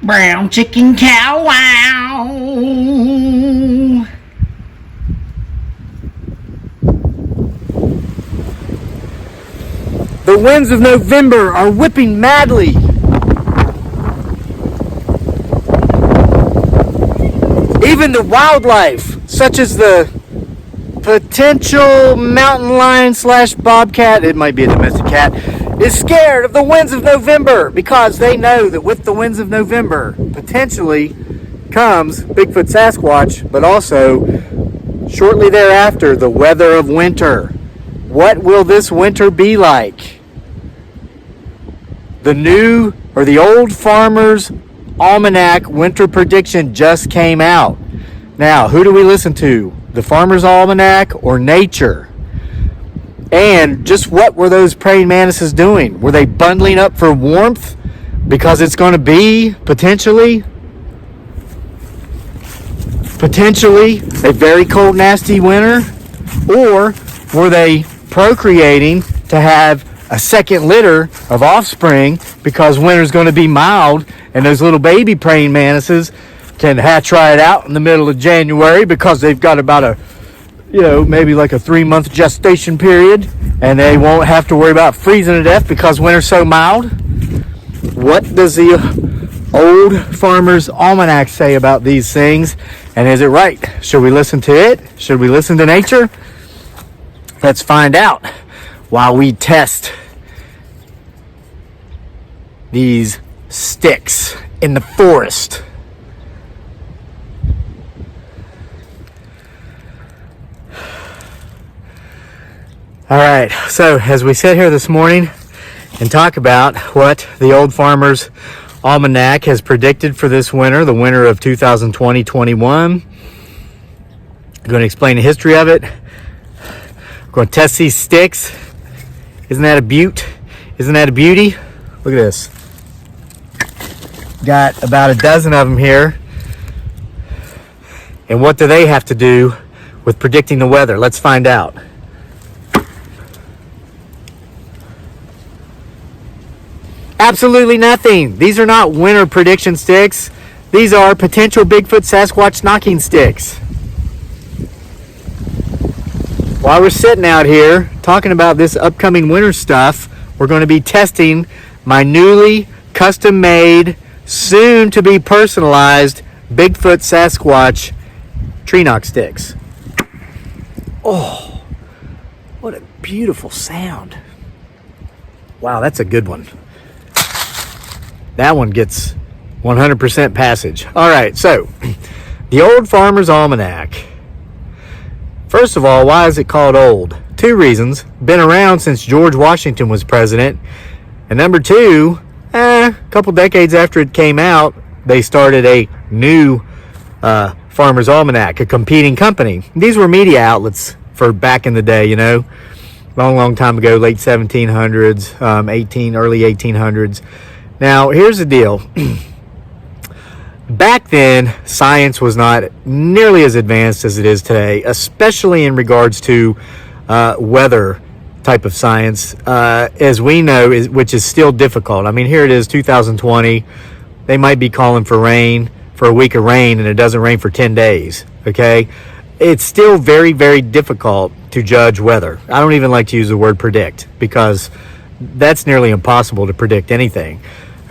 Brown chicken cow wow. The winds of November are whipping madly. Even the wildlife, such as the potential mountain lion / bobcat, it might be a domestic cat, is scared of the winds of November because they know that with the winds of November potentially comes Bigfoot Sasquatch, but also shortly thereafter the weather of winter. What will this winter be like? The new or the old Farmers Almanac winter prediction just came out. Now, who do we listen to? The Farmers Almanac or nature? And just what were those praying mantises doing? Were they bundling up for warmth because it's going to be potentially a very cold, nasty winter? Or were they procreating to have a second litter of offspring because winter's going to be mild and those little baby praying mantises can hatch right out in the middle of January because they've got about maybe like a 3-month gestation period, and they won't have to worry about freezing to death because winter's so mild? What does the old Farmer's Almanac say about these things, and is it right? Should we listen to it? Should we listen to nature? Let's find out while we test these sticks in the forest. All right, so as we sit here this morning and talk about what the old Farmer's Almanac has predicted for this winter, the winter of 2020-21, I'm going to explain the history of it. We're going to test these sticks. Isn't that a beaut? Isn't that a beauty? Look at this. Got about a dozen of them here. And what do they have to do with predicting the weather? Let's find out. Absolutely nothing. These are not winter prediction sticks. These are potential Bigfoot Sasquatch knocking sticks. While we're sitting out here talking about this upcoming winter stuff, we're going to be testing my newly custom made, soon to be personalized Bigfoot Sasquatch tree knock sticks. Oh, what a beautiful sound. Wow, that's a good one. That one gets 100% passage. All right, so the old Farmer's Almanac. First of all, why is it called old? 2 reasons. Been around since George Washington was president. And number 2, a couple decades after it came out, they started a new Farmer's Almanac, a competing company. These were media outlets for back in the day, long time ago, late 1700s, early 1800s. Now, here's the deal. Back then, science was not nearly as advanced as it is today, especially in regards to weather type of science, as we know, which is still difficult. I mean, here it is, 2020. They might be calling for rain, for a week of rain, and it doesn't rain for 10 days, okay? It's still very, very difficult to judge weather. I don't even like to use the word predict because that's nearly impossible to predict anything,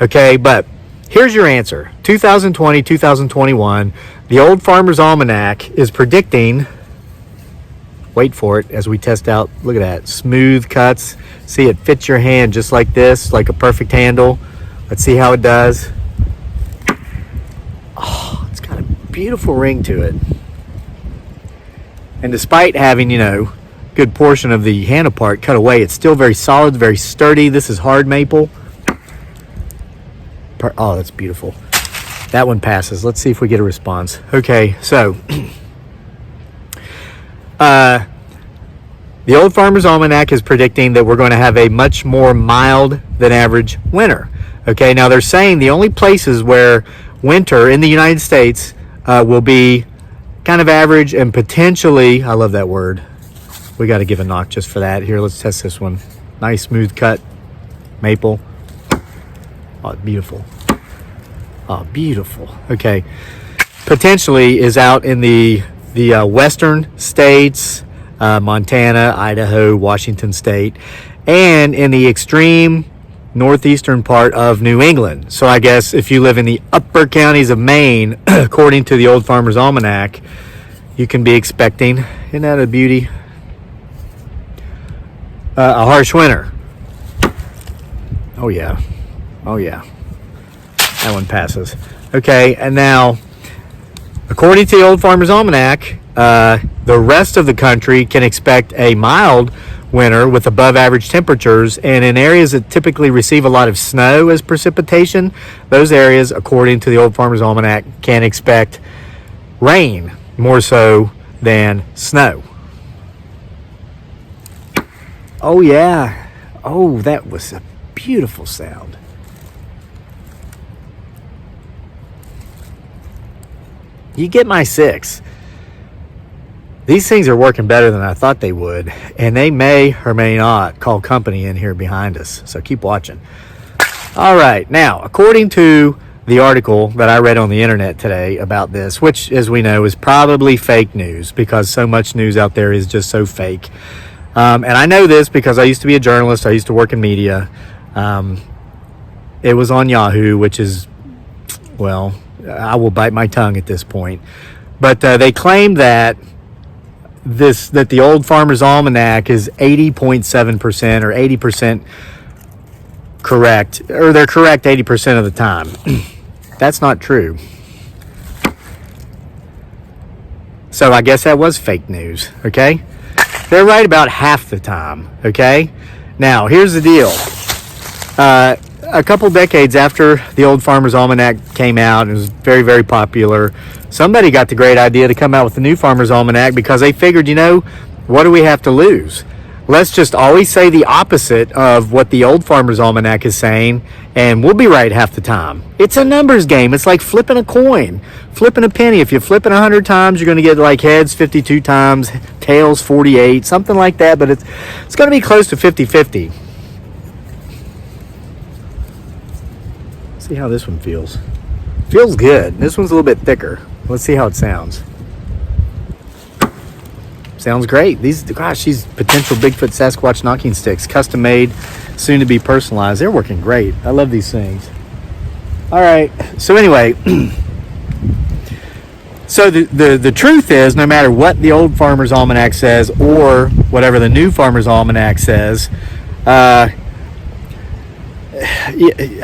okay? But here's your answer. 2020, 2021, the old Farmer's Almanac is predicting, wait for it as we test out, look at that, smooth cuts. See, it fits your hand just like this, like a perfect handle. Let's see how it does. Oh, it's got a beautiful ring to it. And despite having, good portion of the handle part cut away, it's still very solid, very sturdy. This is hard maple. Oh, that's beautiful. That one passes. Let's see if we get a response. Okay, so the old Farmer's Almanac is predicting that we're going to have a much more mild than average winter. Okay, now they're saying the only places where winter in the United States will be kind of average and potentially, I love that word. We got to give a knock just for that. Here, let's test this one. Nice smooth cut maple. Oh, beautiful. Oh, beautiful. Okay. Potentially is out in the western states, Montana, Idaho, Washington State, and in the extreme northeastern part of New England. So I guess if you live in the upper counties of Maine, according to the Old Farmer's Almanac, you can be expecting, isn't that a beauty? A harsh winter. Oh yeah. Oh yeah. That one passes. Okay, and now, according to the Old Farmer's Almanac, the rest of the country can expect a mild winter with above average temperatures, and in areas that typically receive a lot of snow as precipitation, those areas, according to the Old Farmer's Almanac, can expect rain more so than snow. Oh yeah. Oh, that was a beautiful sound. You get my 6. These things are working better than I thought they would, and they may or may not call company in here behind us, so keep watching. All right, now, according to the article that I read on the internet today about this, which, as we know, is probably fake news because so much news out there is just so fake. And I know this because I used to be a journalist. I used to work in media. It was on Yahoo, which is, well, I will bite my tongue at this point. But they claim that the Old Farmer's Almanac is 80.7% or 80% correct, or they're correct 80% of the time. That's not true. So I guess that was fake news, okay? They're right about half the time, okay? Now, here's the deal. A couple decades after the Old Farmer's Almanac came out, it was very, very popular, somebody got the great idea to come out with the New Farmer's Almanac because they figured, what do we have to lose? Let's just always say the opposite of what the Old Farmer's Almanac is saying, and we'll be right half the time. It's a numbers game. It's like flipping a coin, flipping a penny. If you flip it 100 times, you're going to get like heads 52 times, tails 48, something like that, but it's going to be close to 50-50. See how this one feels. Feels good. This one's a little bit thicker. Let's see how it sounds. Sounds great. These potential Bigfoot Sasquatch knocking sticks, custom made, soon to be personalized. They're working great. I love these things. All right. So anyway, so the truth is, no matter what the Old Farmer's Almanac says or whatever the New Farmer's Almanac says,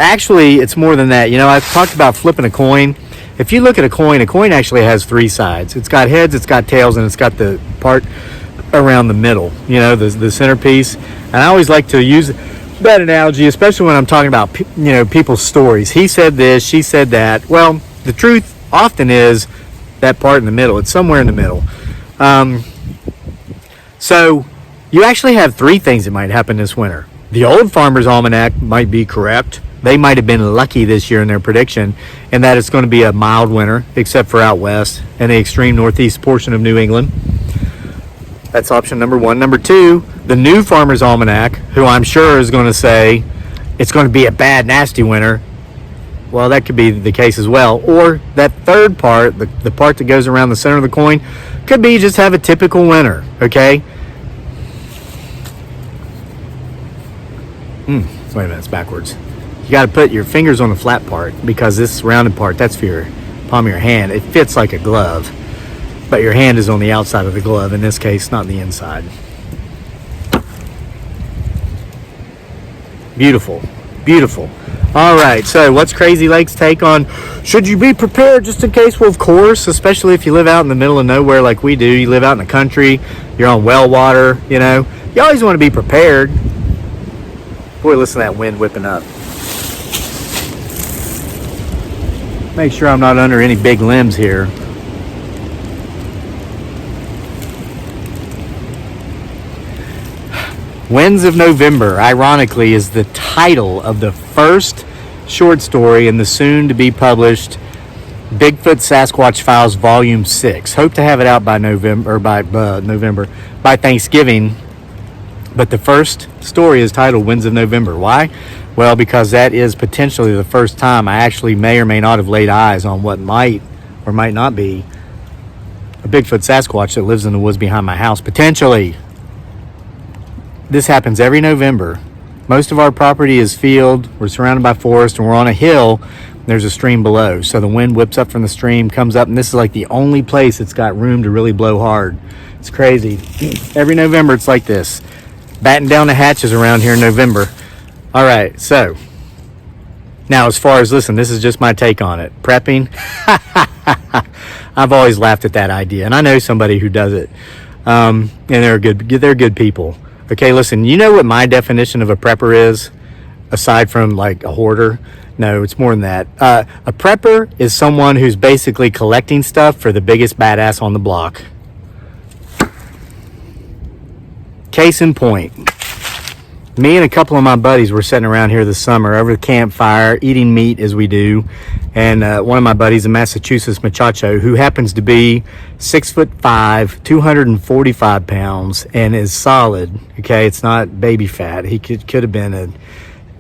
actually, it's more than that. I've talked about flipping a coin. If you look at a coin actually has 3 sides. It's got heads, it's got tails, and it's got the part around the middle, the centerpiece. And I always like to use that analogy, especially when I'm talking about, people's stories. He said this, she said that. Well, the truth often is that part in the middle. It's somewhere in the middle. So you actually have 3 things that might happen this winter. The Old Farmer's Almanac might be correct. They might have been lucky this year in their prediction, and that it's going to be a mild winter, except for out west and the extreme northeast portion of New England. That's option number 1. Number 2, the New Farmer's Almanac, who I'm sure is going to say it's going to be a bad, nasty winter. Well, that could be the case as well. Or that third part, the part that goes around the center of the coin, could be just have a typical winter, okay? Wait a minute, it's backwards. You got to put your fingers on the flat part because this rounded part, that's for your palm of your hand. It fits like a glove, but your hand is on the outside of the glove, in this case, not the inside. Beautiful, beautiful. All right, so what's Crazy Lake's take on should you be prepared just in case? Well, of course, especially if you live out in the middle of nowhere like we do. You live out in the country, you're on well water, you always want to be prepared. Boy, listen to that wind whipping up. Make sure I'm not under any big limbs here. Winds of November, ironically, is the title of the first short story in the soon-to-be published Bigfoot Sasquatch Files Volume 6. Hope to have it out by November, by Thanksgiving. But the first story is titled Winds of November. Why? Well, because that is potentially the first time I actually may or may not have laid eyes on what might or might not be a Bigfoot Sasquatch that lives in the woods behind my house, potentially. This happens every November. Most of our property is field. We're surrounded by forest, and we're on a hill. There's a stream below. So the wind whips up from the stream, comes up, and this is like the only place it's got room to really blow hard. It's crazy. Every November it's like this. Batten down the hatches around here in November. All right, so now as far as, listen, this is just my take on it. Prepping. I've always laughed at that idea, and I know somebody who does it. And they're good people. Okay, listen, you know what my definition of a prepper is, aside from like a hoarder? No, it's more than that. A prepper is someone who's basically collecting stuff for the biggest badass on the block. Case in point, me and a couple of my buddies were sitting around here this summer over the campfire, eating meat as we do. And one of my buddies, a Massachusetts muchacho, who happens to be 6'5", 245 pounds, and is solid. Okay, it's not baby fat. He could have been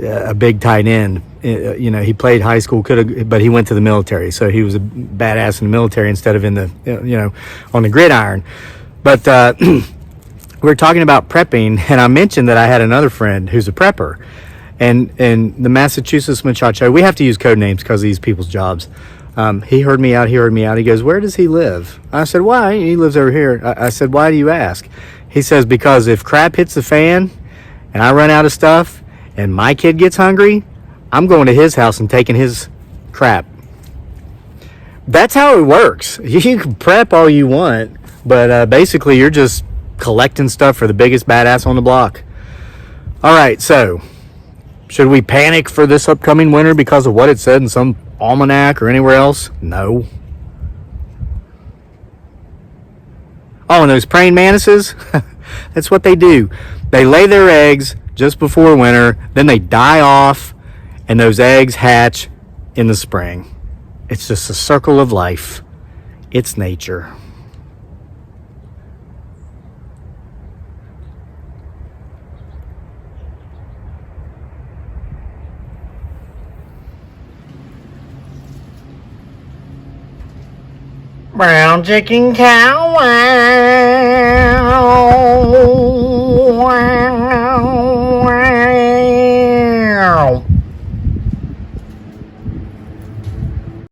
a big tight end. You know, he played high school, but he went to the military, so he was a badass in the military instead of in the on the gridiron. But we were talking about prepping, and I mentioned that I had another friend who's a prepper, and the Massachusetts muchacho, we have to use code names because of these people's jobs. He heard me out. He goes, "Where does he live?" I said, "Why? He lives over here." I said, "Why do you ask?" He says, "Because if crap hits the fan and I run out of stuff and my kid gets hungry, I'm going to his house and taking his crap." That's how it works. You can prep all you want, but basically you're just collecting stuff for the biggest badass on the block. All right, so should we panic for this upcoming winter because of what it said in some almanac or anywhere else? No. Oh, and those praying mantises, that's what they do. They lay their eggs just before winter, then they die off, and those eggs hatch in the spring. It's just a circle of life. It's nature. Brown chicken cow wow.